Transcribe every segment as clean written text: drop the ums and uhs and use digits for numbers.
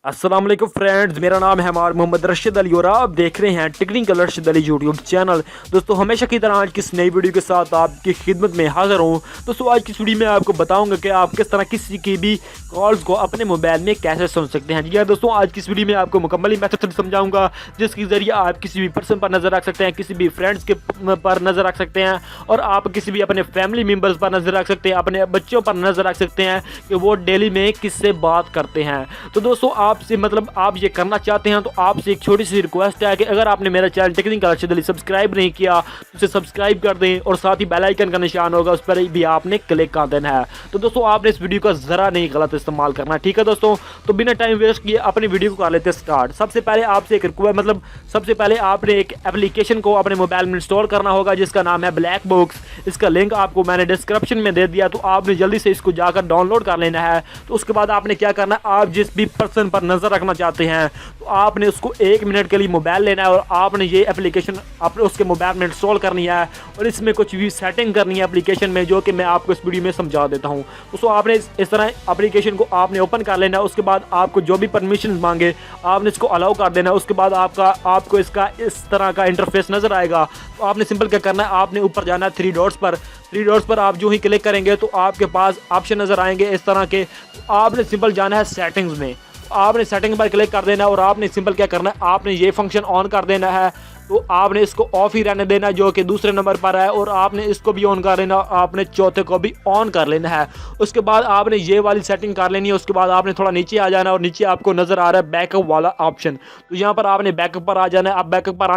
अस्सलाम वालेकुम फ्रेंड्स, मेरा नाम है मोहम्मद रशीद अली और आप देख रहे हैं technical Rashid Ali YouTube channel. दोस्तों हमेशा की तरह आज की इस नई वीडियो के साथ आपकी खिदमत में हाजिर हूँ। दोस्तों आज की इस वीडियो में आपको बताऊंगा कि आप किस तरह किसी की भी कॉल्स को अपने मोबाइल में कैसे सुन सकते हैं। जी हाँ दोस्तों, आज की इस वीडियो में आपको मुकम्मली मेथड समझाऊंगा जिसके ज़रिए आप किसी भी पर्सन पर नज़र रख सकते हैं, किसी भी फ्रेंड्स के पर नज़र रख सकते हैं और आप किसी भी अपने फैमिली मेम्बर्स पर नज़र रख सकते हैं, अपने बच्चों पर नज़र रख सकते हैं कि वो डेली में किससे बात करते हैं। तो दोस्तों आपसे आप ये करना चाहते हैं तो आपसे एक छोटी सी रिक्वेस्ट है कि अगर आपने मेरा channel technical Rashid Ali subscribe नहीं किया तो उसे सब्सक्राइब कर दें और साथ ही बेल आइकन का निशान होगा उस पर भी आपने क्लिक कर देना है। तो दोस्तों आपने इस वीडियो का ज़रा नहीं गलत इस्तेमाल करना, ठीक है दोस्तों। तो बिना टाइम वेस्ट किए अपनी वीडियो को कर लेते हैं स्टार्ट। सबसे पहले आपसे एक रिक्वेस्ट सबसे पहले आपने एक एप्लीकेशन को अपने मोबाइल में इंस्टॉल करना होगा जिसका नाम है ब्लैक बॉक्स। इसका लिंक आपको मैंने डिस्क्रिप्शन में दे दिया, तो आपने जल्दी से इसको जाकर डाउनलोड कर लेना है। तो उसके बाद आपने क्या करना है, आप जिस भी पर्सन पर नज़र रखना चाहते हैं तो आपने उसको 1 मिनट के लिए मोबाइल लेना है और आपने ये एप्लीकेशन अपने उसके मोबाइल में इंस्टॉल करनी है और इसमें कुछ भी सेटिंग करनी है एप्लीकेशन में, जो कि मैं आपको इस वीडियो में समझा देता हूँ। उसको आपने इस तरह एप्लीकेशन को आपने ओपन कर लेना है। उसके बाद आपको जो भी परमिशन मांगे आपने इसको अलाउ कर देना है। उसके बाद आपको इसका इस तरह का इंटरफेस नज़र आएगा। तो आपने सिंपल क्या करना है, आपने ऊपर जाना है 3 डॉट्स पर। 3 डॉट्स पर आप जो ही क्लिक करेंगे तो आपके पास ऑप्शन नज़र आएंगे इस तरह के। तो आपने सिंपल जाना है सेटिंग्स में, आपने सेटिंग पर क्लिक कर देना है और आपने सिंपल क्या करना है, आपने ये फंक्शन ऑन कर देना है। तो आपने इसको ऑफ ही रहने देना जो कि दूसरे नंबर पर है और आपने इसको भी ऑन कर लेना, आपने चौथे को भी ऑन कर लेना है। उसके बाद आपने ये वाली सेटिंग कर लेनी है। उसके बाद आपने थोड़ा नीचे आ जाना और नीचे आपको नज़र आ रहा है बैकअप वाला ऑप्शन। तो यहाँ पर आपने बैकअप पर आ जाना है। अब बैकअप पर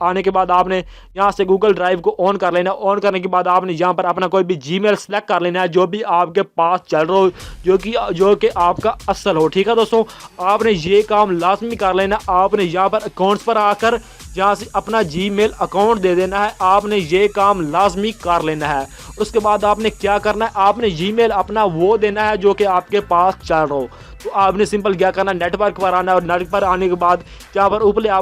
आने के बाद आपने यहाँ से गूगल ड्राइव को ऑन कर लेना। ऑन करने के बाद आपने यहाँ पर अपना कोई भी जीमेल सेलेक्ट कर लेना है जो भी आपके पास चल रहा हो, जो कि आपका असल हो, ठीक है दोस्तों। आपने ये काम लाजमी कर लेना। आपने यहाँ पर अकाउंट्स पर आकर जहाँ से अपना जीमेल अकाउंट दे देना है, आपने ये काम लाजमी कर लेना है। उसके बाद आपने क्या करना है, आपने जीमेल अपना वो देना है जो कि आपके पास चल रहा हो। तो आपने सिंपल क्या करना है, नेटवर्क पर आना है और नेटवर्क पर आने के बाद जहाँ पर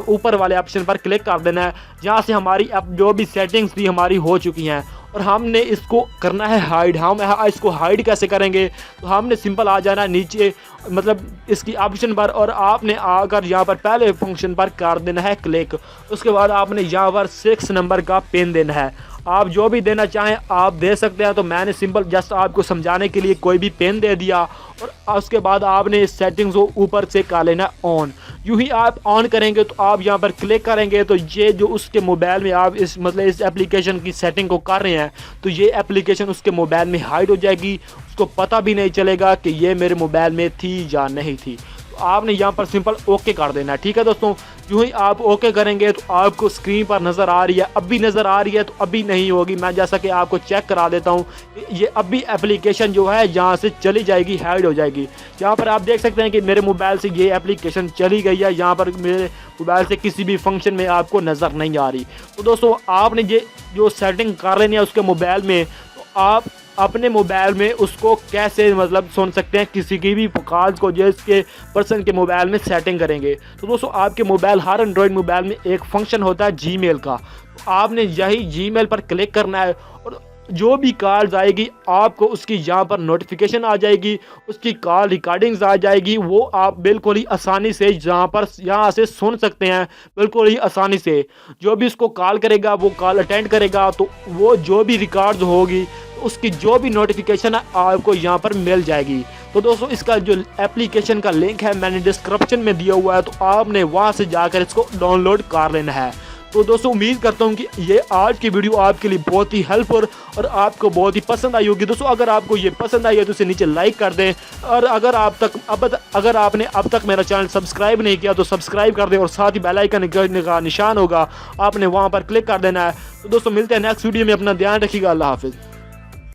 ऊपर वाले ऑप्शन पर क्लिक कर देना है जहाँ से हमारी जो भी सेटिंग्स थी हमारी हो चुकी हैं और हमने इसको करना है हाइड। हम इसको हाइड कैसे करेंगे, तो हमने सिंपल आ जाना है नीचे इसकी ऑप्शन पर और आपने आकर यहाँ पर पहले फंक्शन पर कर देना है क्लिक। उसके बाद आपने यहाँ पर 6 नंबर का पिन देना है। आप जो भी देना चाहें आप दे सकते हैं। तो मैंने सिंपल जस्ट आपको समझाने के लिए कोई भी पेन दे दिया और उसके बाद आपने इस सेटिंग्स को ऊपर से कर लेना ऑन। यूँ ही आप ऑन करेंगे तो आप यहाँ पर क्लिक करेंगे तो ये जो उसके मोबाइल में आप इस एप्लीकेशन की सेटिंग को कर रहे हैं तो ये एप्लीकेशन उसके मोबाइल में हाइड हो जाएगी। उसको पता भी नहीं चलेगा कि ये मेरे मोबाइल में थी या नहीं थी। तो आपने यहाँ पर सिंपल ओके कर देना है, ठीक है दोस्तों। यूँ ही आप ओके करेंगे तो आपको स्क्रीन पर नज़र आ रही है, अभी नज़र आ रही है तो अभी नहीं होगी। मैं जैसा कि आपको चेक करा देता हूँ, ये अभी एप्लीकेशन जो है यहाँ से चली जाएगी, हाइड हो जाएगी। यहाँ पर आप देख सकते हैं कि मेरे मोबाइल से ये एप्लीकेशन चली गई है। यहाँ पर मेरे मोबाइल से किसी भी फंक्शन में आपको नज़र नहीं आ रही। तो दोस्तों आपने ये जो सेटिंग कर लेनी है उसके मोबाइल में, तो आप अपने मोबाइल में उसको कैसे सुन सकते हैं किसी की भी कॉल्स को जिसके पर्सन के मोबाइल में सेटिंग करेंगे। तो दोस्तों आपके मोबाइल हर एंड्रॉयड मोबाइल में एक फंक्शन होता है जीमेल का। तो आपने यही जीमेल पर क्लिक करना है और जो भी कॉल्स आएगी आपको उसकी यहाँ पर नोटिफिकेशन आ जाएगी, उसकी कॉल रिकॉर्डिंग्स आ जाएगी। वो आप बिल्कुल ही आसानी से यहाँ से सुन सकते हैं, बिल्कुल ही आसानी से। जो भी उसको कॉल करेगा वो कॉल अटेंड करेगा तो वो जो भी रिकॉर्ड्स होगी उसकी जो भी नोटिफिकेशन है आपको यहाँ पर मिल जाएगी। तो दोस्तों इसका जो एप्लीकेशन का लिंक है मैंने डिस्क्रिप्शन में दिया हुआ है, तो आपने वहाँ से जाकर इसको डाउनलोड कर लेना है। तो दोस्तों उम्मीद करता हूँ कि ये आज की वीडियो आपके लिए बहुत ही हेल्पफुल और आपको बहुत ही पसंद आई होगी। दोस्तों अगर आपको ये पसंद आई है तो इसे नीचे लाइक कर दें और अगर आपने अब तक मेरा चैनल सब्सक्राइब नहीं किया तो सब्सक्राइब कर दें और साथ ही बेल आइकन का निशान होगा, आपने वहाँ पर क्लिक कर देना है। तो दोस्तों मिलते हैं नेक्स्ट वीडियो में, अपना ध्यान रखिएगा। अल्लाह हाफिज़।